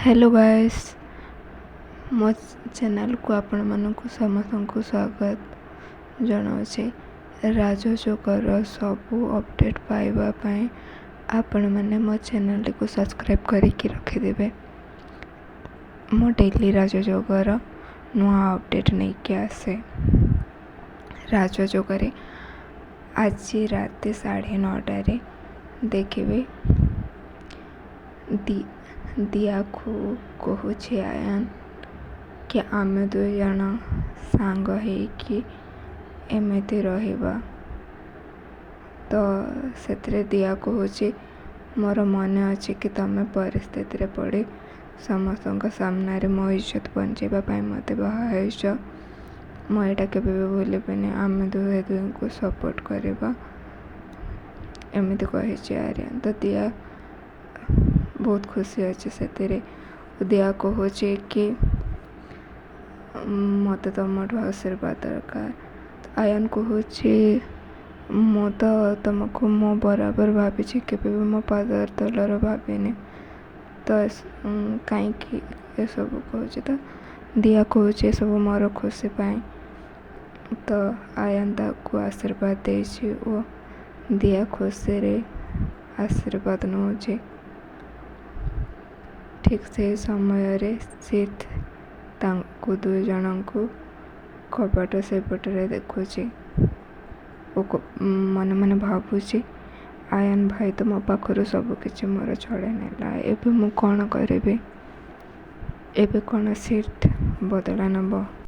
Hello guys, मो channel को आपण मानक समस्त स्वागत जनाऊँचे। राजयोगर सबू अपडेट पाइबापी आपण मैंने मो चैनल को सब्सक्राइब करके रखिदे। मो डेली राजयोगर नुआ अपडेट नहीं के आसे। राजयोगर आज रात 9:30 देखिए दिया को कहूँ आयन कि आम दुई जन सांग कि एमती रहिबा। तो से दिया कहूँ मोर मन अच्छे कि तुम परिस्थिति पड़ी समस्त सामने मो इज्जत बचाइवाई मत बाहच। मुझा के भूलि आम दुहे दुई को सपोर्ट करवा एमती कही आर्यन। तो दिया बहुत खुशी अच्छे से दिया कहूँ कि मत तुम आशीर्वाद दरकार। आयन कहूँ मु तो तुमको मो बराबर भावी के मो पादर तलर भाविनी। तो कहीं सब कहूँ तो दिया कहूँ सब मोर खुशी पाई। तो आयन ताकू आशीर्वाद दे दिया खुशी रे आशीर्वाद नौ ठीक से समय शीत दुई जन को कबाट से पटे देखुची। मन मन भावुची आयन भाई तो मो पाखर सबकि मोर छड़े नेला। एबे मु कौन करी, एबे कौन सीट बदला नब।